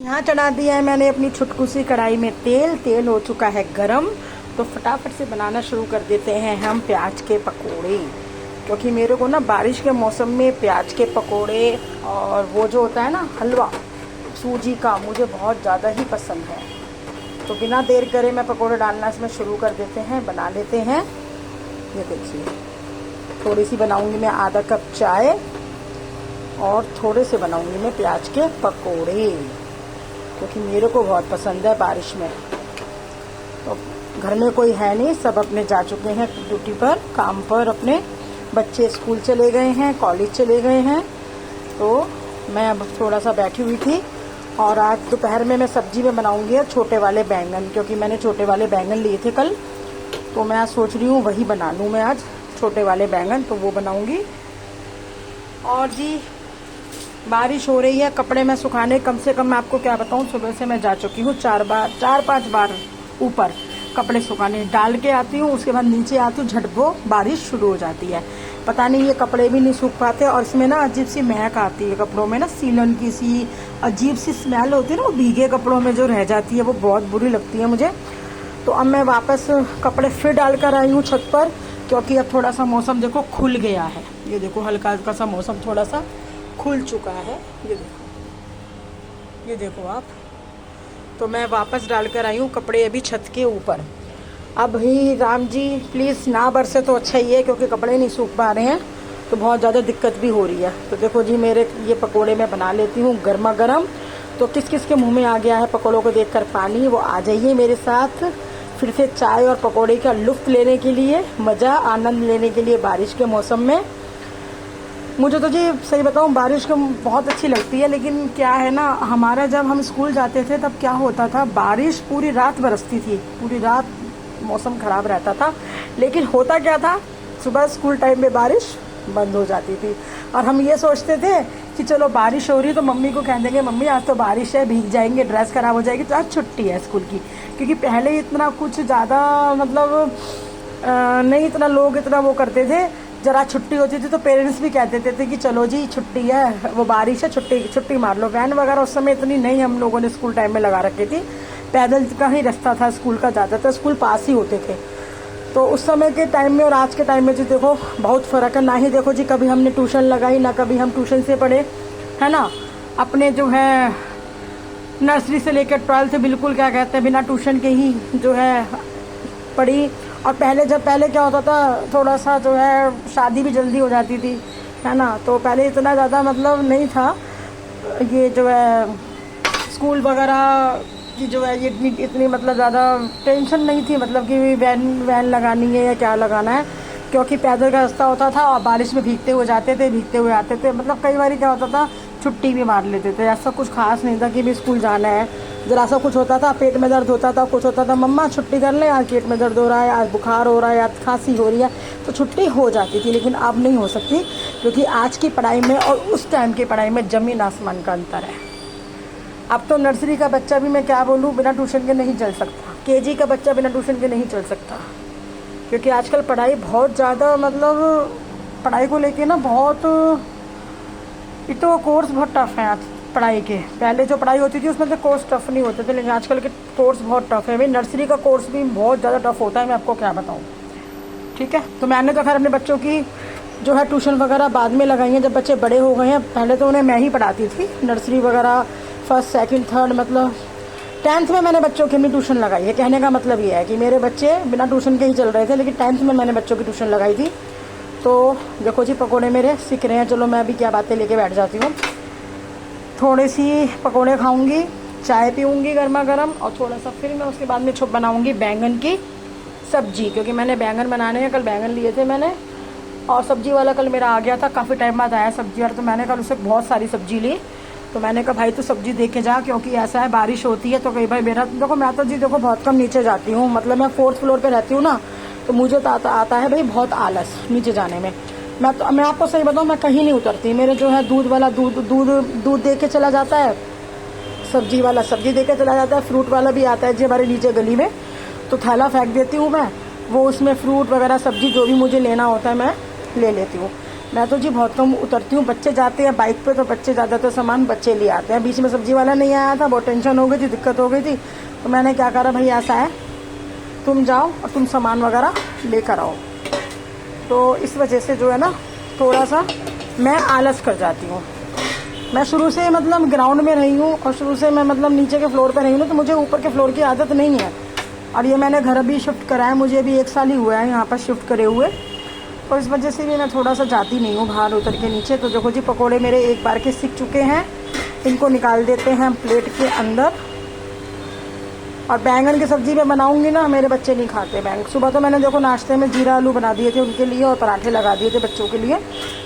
यहाँ चढ़ा दिया है मैंने अपनी छुटकू सी कढ़ाई में तेल। तेल हो चुका है गरम, तो फटाफट से बनाना शुरू कर देते हैं हम प्याज के पकोड़े। क्योंकि मेरे को ना बारिश के मौसम में प्याज के पकोड़े और वो जो होता है ना हलवा सूजी का, मुझे बहुत ज़्यादा ही पसंद है। तो बिना देर करे मैं पकोड़े डालना इसमें शुरू कर देते हैं, बना लेते हैं। ये देखिए, थोड़ी सी बनाऊंगी मैं आधा कप चाय और थोड़े से बनाऊंगी मैं प्याज के पकोड़े, क्योंकि मेरे को बहुत पसंद है बारिश में। तो घर में कोई है नहीं, सब अपने जा चुके हैं ड्यूटी पर, काम पर, अपने बच्चे स्कूल चले गए हैं, कॉलेज चले गए हैं। तो मैं अब थोड़ा सा बैठी हुई थी और आज दोपहर में मैं सब्जी में बनाऊंगी छोटे वाले बैंगन, क्योंकि मैंने छोटे वाले बैंगन लिए थे कल। तो मैं आज सोच रही हूँ वही बना लूँ मैं आज, छोटे वाले बैंगन, तो वो बनाऊंगी। और जी बारिश हो रही है, कपड़े मैं सुखाने कम से कम मैं आपको क्या बताऊं, सुबह से मैं जा चुकी हूँ 4-5 बार ऊपर कपड़े सुखाने, डाल के आती हूँ, उसके बाद नीचे आती हूँ, झटको बारिश शुरू हो जाती है। पता नहीं ये कपड़े भी नहीं सूख पाते और इसमें ना अजीब सी महक आती है कपड़ों में, ना सीलन की सी अजीब सी स्मेल होती है ना, वो भीगे कपड़ों में जो रह जाती है, वो बहुत बुरी लगती है मुझे। तो अब मैं वापस कपड़े फिर डालकर आई हूँ छत पर, क्योंकि अब थोड़ा सा मौसम देखो खुल गया है। ये देखो हल्का हल्का सा मौसम थोड़ा सा खुल चुका है, ये देखो आप। तो मैं वापस डालकर आई हूँ कपड़े अभी छत के ऊपर। अब ही राम जी प्लीज़ ना बरसे तो अच्छा ही है, क्योंकि कपड़े नहीं सूख पा रहे हैं, तो बहुत ज़्यादा दिक्कत भी हो रही है। तो देखो जी, मेरे ये पकोड़े मैं बना लेती हूँ गर्मा गर्म। तो किस किस के मुंह में आ गया है पकोड़ों को देखकर पानी, वो आ जाइए मेरे साथ फिर से चाय और पकोड़े का लुत्फ लेने के लिए, मज़ा आनंद लेने के लिए बारिश के मौसम में। मुझे तो जी सही बताऊं बारिश को बहुत अच्छी लगती है, लेकिन क्या है ना, हमारा जब हम स्कूल जाते थे तब क्या होता था, बारिश पूरी रात बरसती थी, पूरी रात मौसम खराब रहता था। लेकिन होता क्या था, सुबह स्कूल टाइम में बारिश बंद हो जाती थी और हम ये सोचते थे कि चलो बारिश हो रही है तो मम्मी को कह देंगे, मम्मी आज तो बारिश है, भीग जाएंगे, ड्रेस खराब हो जाएगी, तो आज छुट्टी है स्कूल की। क्योंकि पहले इतना कुछ ज़्यादा मतलब नहीं, इतना लोग इतना वो करते थे। जरा छुट्टी होती थी तो पेरेंट्स भी कह देते थे कि चलो जी छुट्टी है, वो बारिश है, छुट्टी मार लो। वैन वगैरह उस समय इतनी नहीं हम लोगों ने स्कूल टाइम में लगा रखी थी, पैदल का ही रास्ता था स्कूल का, ज़्यादातर स्कूल पास ही होते थे। तो उस समय के टाइम में और आज के टाइम में जी देखो बहुत फ़र्क है। ना ही देखो जी कभी हमने ट्यूशन लगाई, ना कभी हम ट्यूशन से पढ़े, है ना। अपने जो है नर्सरी से लेकर 12th बिल्कुल क्या कहते हैं बिना ट्यूशन के ही जो है पढ़ी। और पहले क्या होता था, थोड़ा सा जो है शादी भी जल्दी हो जाती थी, है ना। तो पहले इतना ज़्यादा मतलब नहीं था ये जो है स्कूल वगैरह की जो है ये इतनी मतलब ज़्यादा टेंशन नहीं थी, मतलब कि वैन लगानी है या क्या लगाना है, क्योंकि पैदल का रास्ता होता था और बारिश में भीगते हुए जाते थे, भीगते हुए आते थे। मतलब कई बार क्या होता था छुट्टी भी मार लेते थे, ऐसा कुछ खास नहीं था कि भी स्कूल जाना है। जरा सा कुछ होता था, पेट में दर्द होता था, कुछ होता था, मम्मा छुट्टी कर लें, आज पेट में दर्द हो रहा है, आज बुखार हो रहा है, आज खांसी हो रही है, तो छुट्टी हो जाती थी। लेकिन अब नहीं हो सकती, क्योंकि आज की पढ़ाई में और उस टाइम की पढ़ाई में ज़मीन आसमान का अंतर है। अब तो नर्सरी का बच्चा भी मैं क्या बोलूँ बिना ट्यूशन के नहीं चल सकता, केजी का बच्चा बिना ट्यूशन के नहीं चल सकता, क्योंकि आजकल पढ़ाई बहुत ज़्यादा मतलब पढ़ाई को लेके ना बहुत, ये तो कोर्स बहुत टफ है आज पढ़ाई के। पहले जो पढ़ाई होती थी उसमें तो कोर्स टफ नहीं होते थे, लेकिन आजकल के कोर्स बहुत टफ है। भाई नर्सरी का कोर्स भी बहुत ज़्यादा टफ होता है, मैं आपको क्या बताऊँ। ठीक है, तो मैंने तो खैर अपने बच्चों की जो है ट्यूशन वगैरह बाद में लगाई हैं, जब बच्चे बड़े हो गए हैं। पहले तो उन्हें मैं ही पढ़ाती थी, नर्सरी वगैरह 1st 2nd 3rd, मतलब 10th में मैंने बच्चों की भी ट्यूशन लगाई है। कहने का मतलब ये है कि मेरे बच्चे बिना ट्यूशन के ही चल रहे थे, लेकिन 10th में मैंने बच्चों की ट्यूशन लगाई थी। तो देखो जी पकोड़े मेरे सीख रहे हैं, चलो मैं अभी क्या बातें लेके बैठ जाती हूँ। थोड़ी सी पकोड़े खाऊंगी, चाय पीऊँगी गर्मा गर्म, और थोड़ा सा फिर मैं उसके बाद में छुप बनाऊँगी बैंगन की सब्जी, क्योंकि मैंने बैंगन बनाने हैं, कल बैंगन लिए थे मैंने, और सब्जी वाला कल मेरा आ गया था, काफ़ी टाइम बाद आया सब्जी वाला, तो मैंने कल उससे बहुत सारी सब्जी ली। तो मैंने कहा भाई तू सब्जी दे के जा, क्योंकि ऐसा है बारिश होती है तो कई बार मेरा देखो, मैं तो जी देखो बहुत कम नीचे जाती हूँ, मतलब मैं 4th फ्लोर पे रहती हूँ ना, तो मुझे तो आता है भाई बहुत आलस नीचे जाने में। मैं आपको सही बताऊँ, मैं कहीं नहीं उतरती। मेरे जो है दूध वाला दूध दे के चला जाता है, सब्जी वाला सब्जी दे के चला जाता है, फ्रूट वाला भी आता है जी हमारे नीचे गली में, तो थैला फेंक देती हूँ मैं, वो उसमें फ्रूट वगैरह सब्जी जो भी मुझे लेना होता है मैं ले लेती हूँ। मैं तो जी बहुत कम उतरती हूँ, बच्चे जाते हैं बाइक पे तो बच्चे ज़्यादातर सामान बच्चे ले आते हैं। बीच में सब्जी वाला नहीं आया था, बहुत टेंशन हो गई थी, दिक्कत हो गई थी, तो मैंने क्या करा, भाई ऐसा है तुम जाओ और तुम सामान वगैरह लेकर आओ। तो इस वजह से जो है ना थोड़ा सा मैं आलस कर जाती हूँ। मैं शुरू से मतलब ग्राउंड में रही हूँ और शुरू से मैं मतलब नीचे के फ्लोर पे रही हूँ, तो मुझे ऊपर के फ्लोर की आदत नहीं है। और ये मैंने घर अभी शिफ्ट करा है, मुझे अभी 1 साल ही हुआ है यहाँ पर शिफ्ट करे हुए, और इस वजह से भी मैं थोड़ा सा जाती नहीं हूँ बाहर उतर के नीचे। तो देखो जी पकोड़े मेरे एक बार के सीख चुके हैं, इनको निकाल देते हैं प्लेट के अंदर। और बैंगन की सब्जी मैं बनाऊंगी ना, मेरे बच्चे नहीं खाते बैंगन। सुबह तो मैंने देखो नाश्ते में जीरा आलू बना दिए थे उनके लिए और पराठे लगा दिए थे बच्चों के लिए,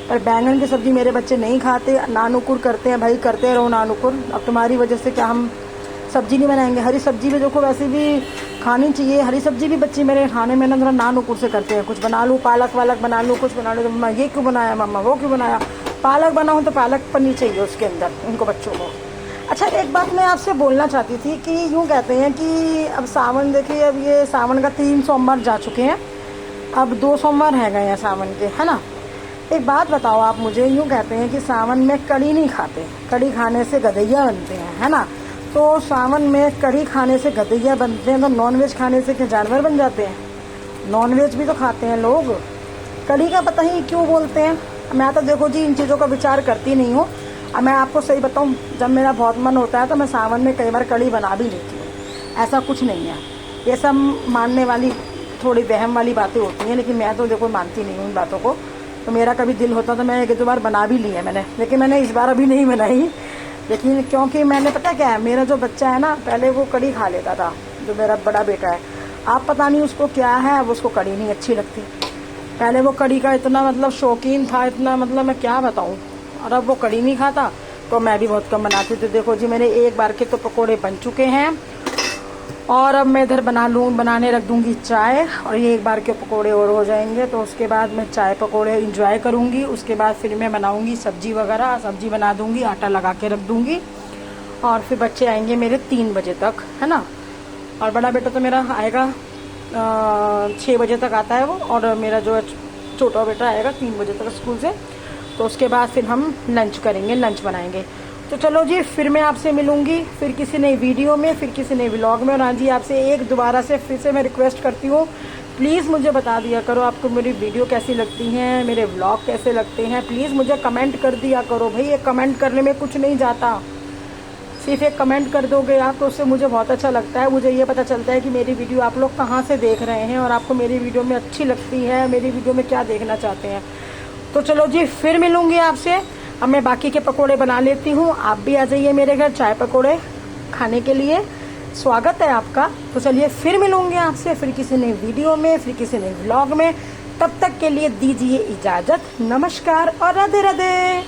पर बैंगन की सब्जी मेरे बच्चे नहीं खाते, नानुकुर करते हैं। भाई करते रहो नानुकुर, अब तुम्हारी वजह से क्या हम सब्जी नहीं बनाएंगे। हरी सब्जी भी देखो वैसे भी खानी चाहिए, हरी सब्जी भी बच्चे मेरे खाने में ना थोड़ा नानुकुर से करते हैं। कुछ बना लूँ, पालक वालक बना लूँ, कुछ बना लूँ, तो मम्मा ये क्यों बनाया, मम्मा वो क्यों बनाया। पालक बनाऊँ तो पालक पनीर चाहिए उसके अंदर उनको बच्चों को। अच्छा एक बात मैं आपसे बोलना चाहती थी कि यूँ कहते हैं कि अब सावन, देखिए अब ये सावन का 3 सोमवार जा चुके हैं, अब 2 सोमवार रह गए हैं सावन के, है ना। एक बात बताओ आप मुझे, यूँ कहते हैं कि सावन में कड़ी नहीं खाते, कड़ी खाने से गदैया बनते हैं, है ना। तो सावन में कड़ी खाने से गदैया बनते हैं, तो नॉनवेज खाने से क्या जानवर बन जाते हैं। नॉनवेज भी तो खाते हैं लोग, कड़ी का पता ही क्यों बोलते हैं। मैं तो देखो जी इन चीज़ों का विचार करती नहीं हूँ। अब मैं आपको सही बताऊँ, जब मेरा बहुत मन होता है तो मैं सावन में कई बार कड़ी बना भी लेती हूँ, ऐसा कुछ नहीं है। ये सब मानने वाली थोड़ी वहम वाली बातें होती हैं, लेकिन मैं तो देखो मानती नहीं हूँ इन बातों को। तो मेरा कभी दिल होता तो मैं 1-2 बार बना भी ली है मैंने, लेकिन मैंने इस बार अभी नहीं बनाई। लेकिन क्योंकि मैंने पता क्या है, मेरा जो बच्चा है ना पहले वो कड़ी खा लेता था, जो मेरा बड़ा बेटा है, आप पता नहीं उसको क्या है, अब उसको कड़ी नहीं अच्छी लगती। पहले वो कड़ी का इतना मतलब शौकीन था, इतना मतलब मैं क्या बताऊँ, और अब वो कड़ी नहीं खाता। तो मैं भी बहुत कम बनाती थी। देखो जी मेरे एक बार के तो पकोड़े बन चुके हैं, और अब मैं इधर बनाने रख दूंगी चाय, और ये एक बार के पकोड़े और हो जाएंगे, तो उसके बाद मैं चाय पकोड़े इंजॉय करूंगी। उसके बाद फिर मैं बनाऊंगी सब्जी वगैरह, सब्जी बना दूंगी, आटा लगा के रख दूंगी, और फिर बच्चे आएंगे मेरे 3 बजे तक, है ना। और बड़ा बेटा तो मेरा आएगा 6 बजे तक आता है वो, और मेरा जो छोटा बेटा आएगा 3 बजे तक स्कूल से। तो उसके बाद फिर हम लंच करेंगे, लंच बनाएंगे। तो चलो जी फिर मैं आपसे मिलूंगी फिर किसी नई वीडियो में, फिर किसी नई व्लॉग में। और हाँ जी आपसे एक दोबारा से फिर से मैं रिक्वेस्ट करती हूँ, प्लीज़ मुझे बता दिया करो आपको मेरी वीडियो कैसी लगती हैं, मेरे व्लॉग कैसे लगते हैं। प्लीज़ मुझे कमेंट कर दिया करो भाई, एक कमेंट करने में कुछ नहीं जाता, सिर्फ एक कमेंट कर दोगे आप तो उससे मुझे बहुत अच्छा लगता है। मुझे ये पता चलता है कि मेरी वीडियो आप लोग कहाँ से देख रहे हैं, और आपको मेरी वीडियो में अच्छी लगती है, मेरी वीडियो में क्या देखना चाहते हैं। तो चलो जी फिर मिलूंगी आपसे। अब मैं बाकी के पकोड़े बना लेती हूँ, आप भी आ जाइए मेरे घर चाय पकोड़े खाने के लिए, स्वागत है आपका। तो चलिए फिर मिलूंगी आपसे फिर किसी नई वीडियो में, फिर किसी नए व्लॉग में। तब तक के लिए दीजिए इजाजत, नमस्कार और राधे राधे।